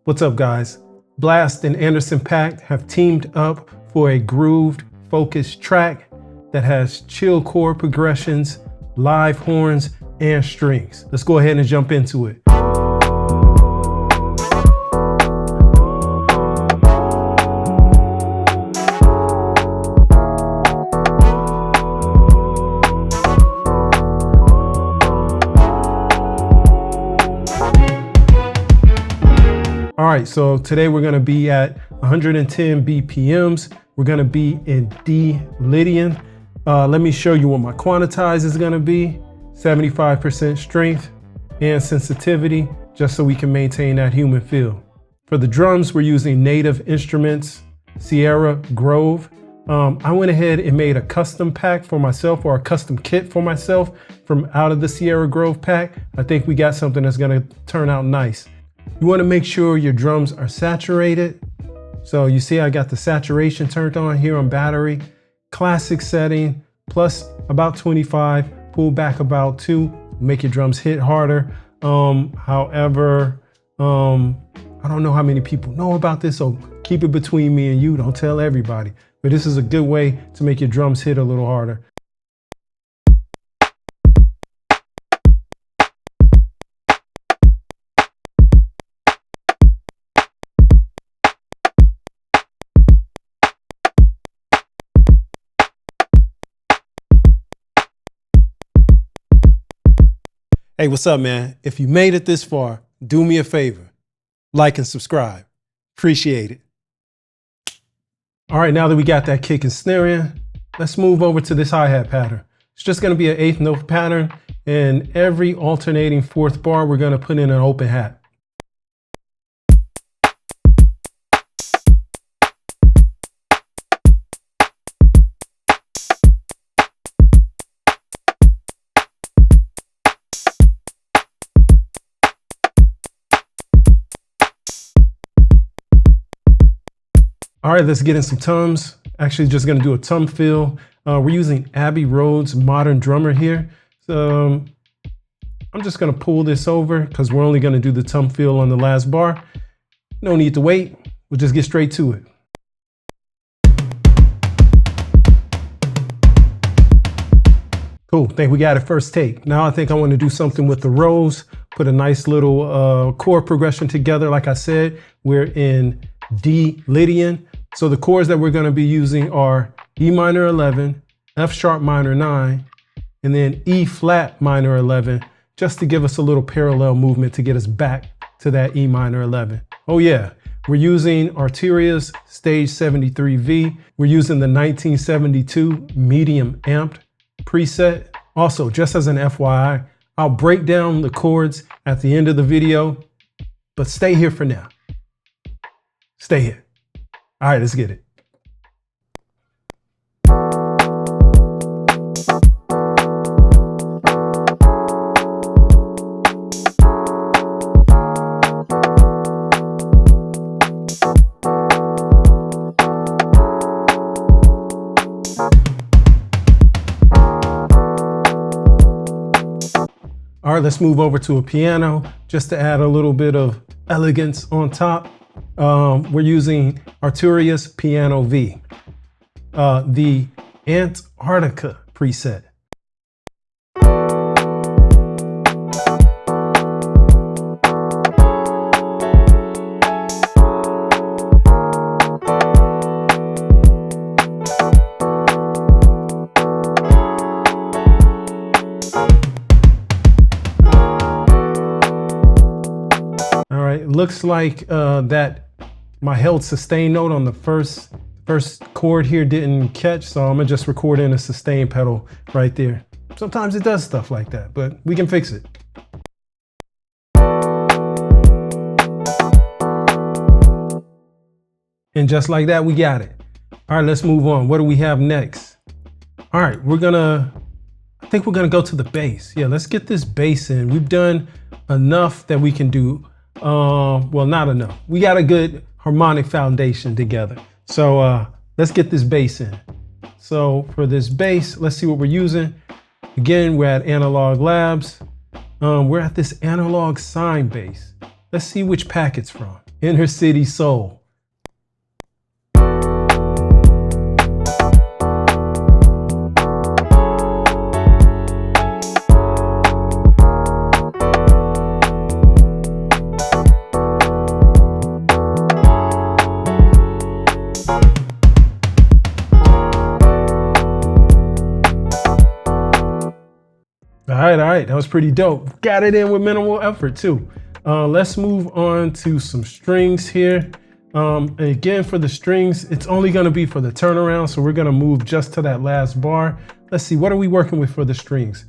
What's up, guys? Blxst and Anderson Pack have teamed up for a grooved, focused track that has chill chord progressions, live horns, and strings. Let's go ahead and jump into it. All right, so today we're gonna be at 110 BPMs. We're gonna be in D Lydian. Let me show you what my quantize is gonna be. 75% strength and sensitivity, just so we can maintain that human feel. For the drums, we're using Native Instruments, Sierra Grove. I went ahead and made a custom pack for myself, or a custom kit for myself from out of the Sierra Grove pack. I think we got something that's gonna turn out nice. You want to make sure your drums are saturated. So you see I got the saturation turned on here on battery. Classic setting, plus about 25, pull back about 2, make your drums hit harder. However, I don't know how many people know about this, so keep it between me and you, don't tell everybody. But this is a good way to make your drums hit a little harder. Hey, what's up, man? If you made it this far, do me a favor, like and subscribe. Appreciate it. All right, now that we got that kick and snare in, let's move over to this hi-hat pattern. It's just gonna be an 8th note pattern, and every alternating 4th bar, we're gonna put in an open hat. All right, let's get in some toms. Actually, just gonna do a tom fill. We're using Abbey Road's Modern Drummer here. So I'm just gonna pull this over because we're only gonna do the tom fill on the last bar. No need to wait. We'll just get straight to it. Cool, think we got it first take. Now I think I want to do something with the rows, put a nice little chord progression together. Like I said, we're in D Lydian. So the chords that we're going to be using are E minor 11, F sharp minor 9, and then E flat minor 11, just to give us a little parallel movement to get us back to that E minor 11. Oh yeah, we're using Arturia's Stage 73V. We're using the 1972 medium amped preset. Also, just as an FYI, I'll break down the chords at the end of the video, but stay here for now. Stay here. All right, let's get it. All right, let's move over to a piano just to add a little bit of elegance on top. We're using Arturia's Piano V, the Antarctica preset. All right, it looks like that my held sustain note on the first chord here didn't catch, so I'm gonna just record in a sustain pedal right there. Sometimes it does stuff like that, but we can fix it. And just like that, we got it. All right, let's move on. What do we have next? All right, I think we're gonna go to the bass. Yeah, let's get this bass in. We've done enough that we can do, well, not enough. We got a good harmonic foundation together. So let's get this bass in. So for this bass, let's see what we're using. Again, we're at Analog Labs. We're at this analog sine bass. Let's see which pack it's from. Inner City Soul. All right, that was pretty dope. Got it in with minimal effort too. Let's move on to some strings here. And again, for the strings, it's only gonna be for the turnaround, so we're gonna move just to that last bar. Let's see, what are we working with for the strings?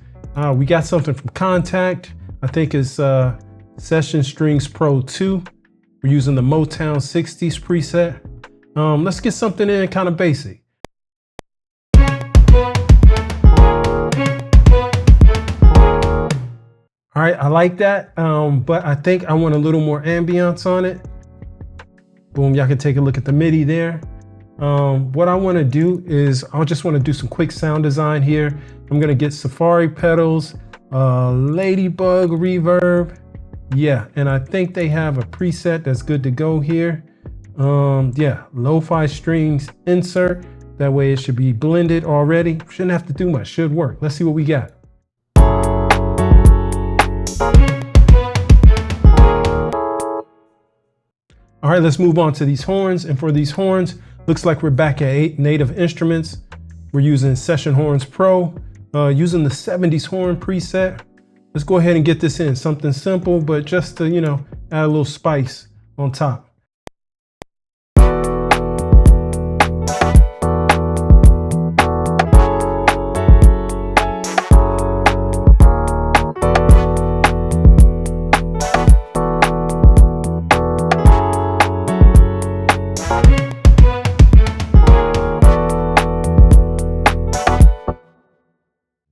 We got something from Contact. I think it's Session Strings Pro 2. We're using the Motown 60s preset. Let's get something in kind of basic. All right, I like that, but I think I want a little more ambiance on it. Boom, y'all can take a look at the MIDI there. What I wanna do is, I just wanna do some quick sound design here. I'm gonna get Safari pedals, Ladybug reverb. Yeah, and I think they have a preset that's good to go here. Yeah, lo-fi strings insert. That way it should be blended already. Shouldn't have to do much, should work. Let's see what we got. All right, let's move on to these horns. And for these horns, looks like we're back at 8 native instruments. We're using Session Horns Pro, using the 70s horn preset. Let's go ahead and get this in. Something simple, but just to, you know, add a little spice on top.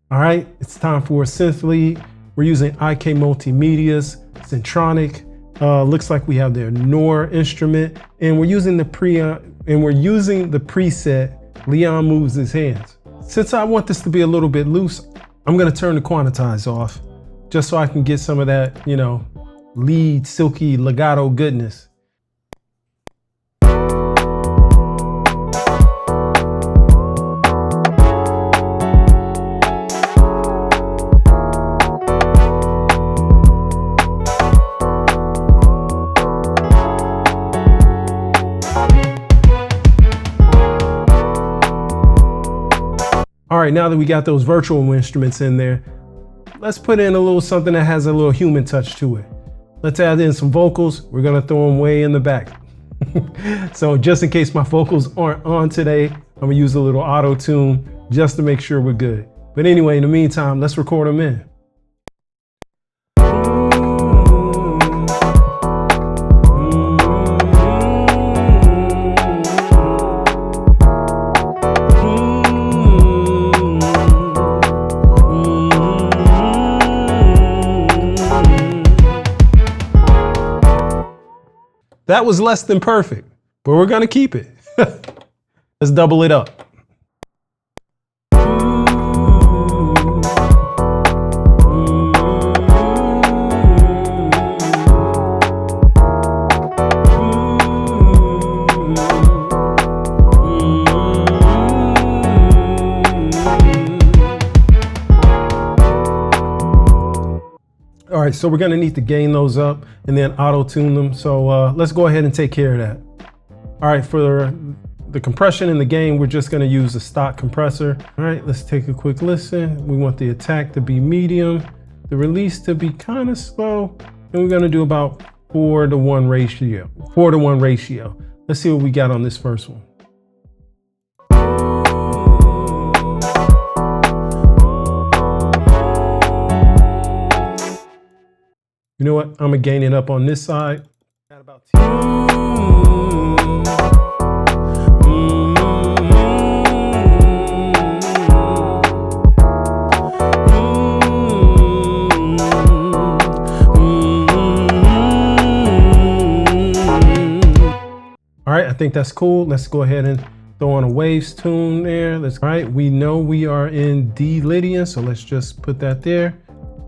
All right, it's time for a synth lead. We're using IKMultimedia's Syntronic. Looks like we have their Nor instrument, and we're using the preset Leon Moves His Hands. Since I want this to be a little bit loose, I'm gonna turn the quantize off, just so I can get some of that, you know, lead, silky legato goodness. All right, now that we got those virtual instruments in there, let's put in a little something that has a little human touch to it. Let's add in some vocals. We're gonna throw them way in the back. So just in case my vocals aren't on today, I'm gonna use a little auto tune just to make sure we're good. But anyway, in the meantime, let's record them in. That was less than perfect, but we're gonna keep it. Let's double it up. All right, so we're gonna need to gain those up and then auto-tune them. So let's go ahead and take care of that. All right, for the compression and the gain, we're just gonna use a stock compressor. All right, let's take a quick listen. We want the attack to be medium, the release to be kind of slow, and we're gonna do about 4-to-1 ratio. 4-to-1 ratio. Let's see what we got on this first one. You know what? I'm gonna gain it up on this side. Got about All right, I think that's cool. Let's go ahead and throw on a waves tune there. All right, we know we are in D Lydian, so let's just put that there.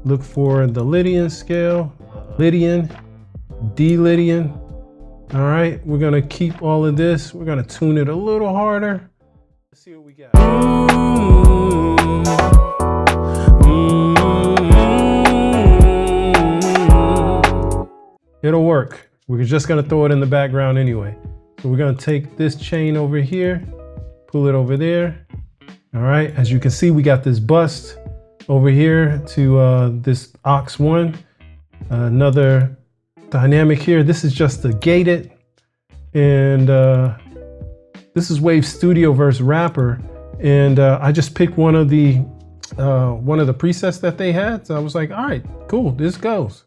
Look for the Lydian scale. Lydian, D Lydian. All right, we're gonna keep all of this. We're gonna tune it a little harder. Let's see what we got. It'll work. We're just gonna throw it in the background anyway. So we're gonna take this chain over here, pull it over there. All right, as you can see, we got this bust over here to this aux 1. Another dynamic here. This is just the gated, and this is Wave Studio versus Rapper. And I just picked one of the presets that they had. So I was like, all right, cool, this goes.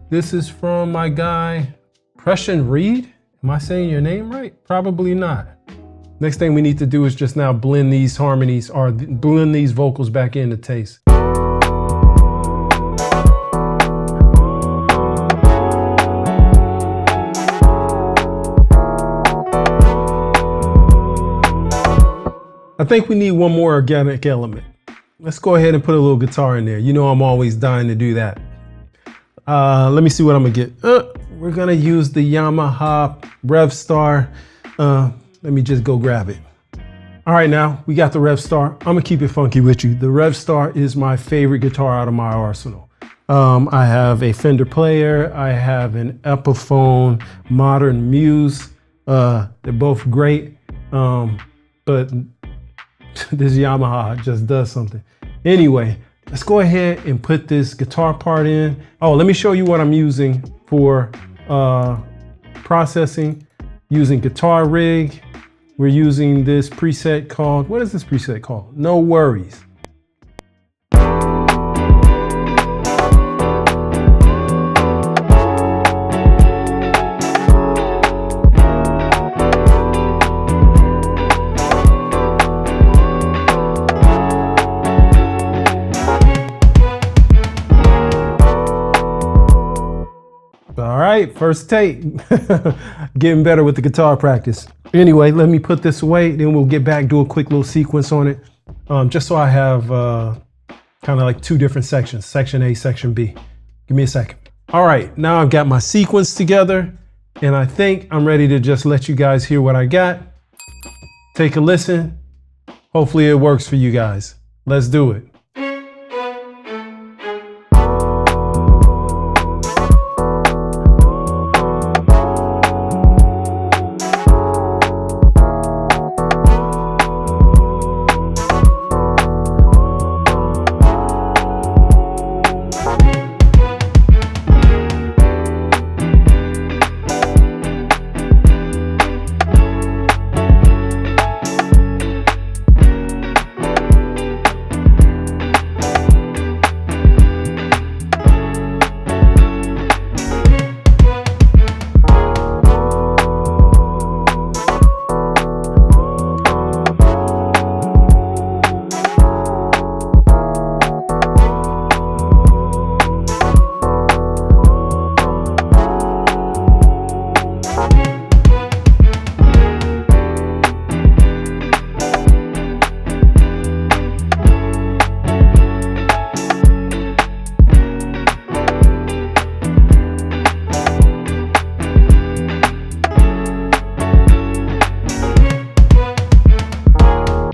This is from my guy, Prussian Reed. Am I saying your name right? Probably not. Next thing we need to do is just now blend these harmonies or blend these vocals back into taste. I think we need one more organic element. Let's go ahead and put a little guitar in there. You know I'm always dying to do that. Let me see what I'm gonna get. We're gonna use the Yamaha RevStar. Let me just go grab it. All right, now we got the RevStar. I'm gonna keep it funky with you. The RevStar is my favorite guitar out of my arsenal. I have a Fender Player. I have an Epiphone Modern Muse. They're both great, but this Yamaha just does something. Anyway, let's go ahead and put this guitar part in. Oh, let me show you what I'm using for processing. Using Guitar Rig. We're using this preset called, what is this preset called? No Worries. All right, first take. Getting better with the guitar practice. Anyway, let me put this away, then we'll get back, do a quick little sequence on it. Just so I have kind of like two different sections, section A, section B. Give me a second. All right, now I've got my sequence together, and I think I'm ready to just let you guys hear what I got. Take a listen. Hopefully it works for you guys. Let's do it.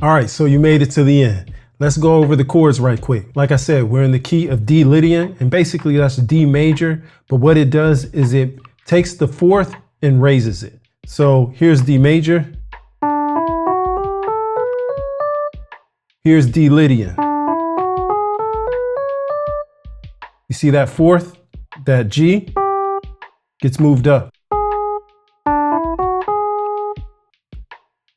All right, so you made it to the end. Let's go over the chords right quick. Like I said, we're in the key of D Lydian, and basically that's D major, but what it does is it takes the fourth and raises it. So here's D major. Here's D Lydian. You see that fourth, that G gets moved up.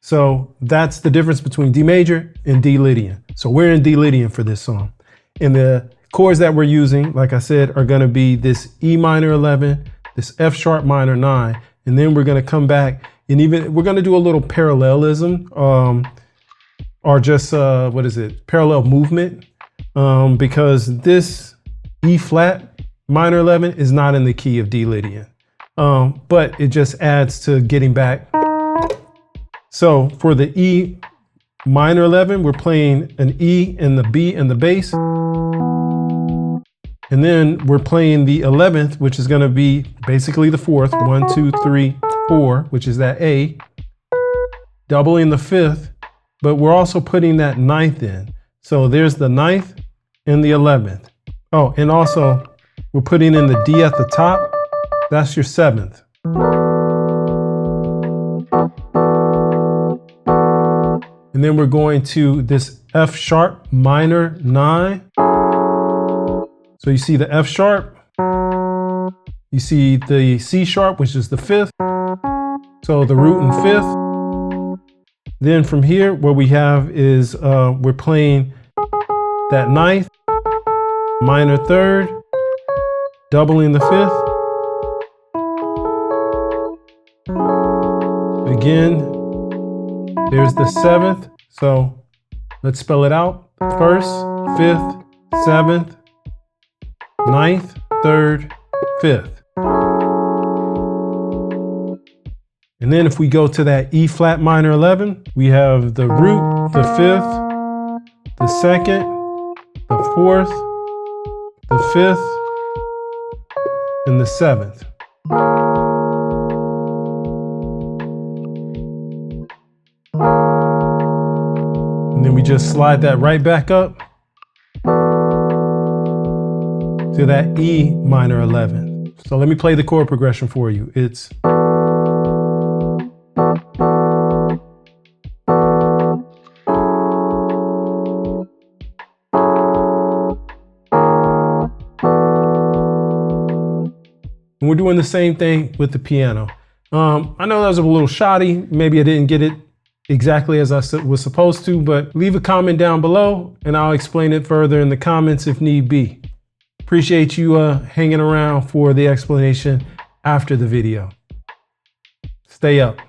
So that's the difference between D major and D Lydian. So we're in D Lydian for this song. And the chords that we're using, like I said, are gonna be this E minor 11, this F sharp minor 9, and then we're gonna come back and we're gonna do a little parallelism, or just, parallel movement, because this E flat minor 11 is not in the key of D Lydian, but it just adds to getting back. So for the E minor 11, we're playing an E and the B and the bass. And then we're playing the 11th, which is going to be basically the 4th. 1, 2, 3, 4, which is that A. Doubling the 5th, but we're also putting that 9th in. So there's the 9th and the 11th. Oh, and also we're putting in the D at the top. That's your 7th. And then we're going to this F sharp minor 9. So you see the F sharp, you see the C sharp, which is the 5th. So the root and 5th. Then from here, what we have is we're playing that 9th, minor 3rd, doubling the 5th. Again, there's the 7th. So let's spell it out. 1st, 5th, 7th, 9th, 3rd, 5th. And then if we go to that E flat minor 11, we have the root, the 5th, the 2nd, the 4th, the 5th, and the 7th. And then we just slide that right back up to that E minor 11. So let me play the chord progression for you. It's and we're doing the same thing with the piano. I know that was a little shoddy. Maybe I didn't get it exactly as I was supposed to, but leave a comment down below and I'll explain it further in the comments if need be. Appreciate you hanging around for the explanation after the video. Stay up.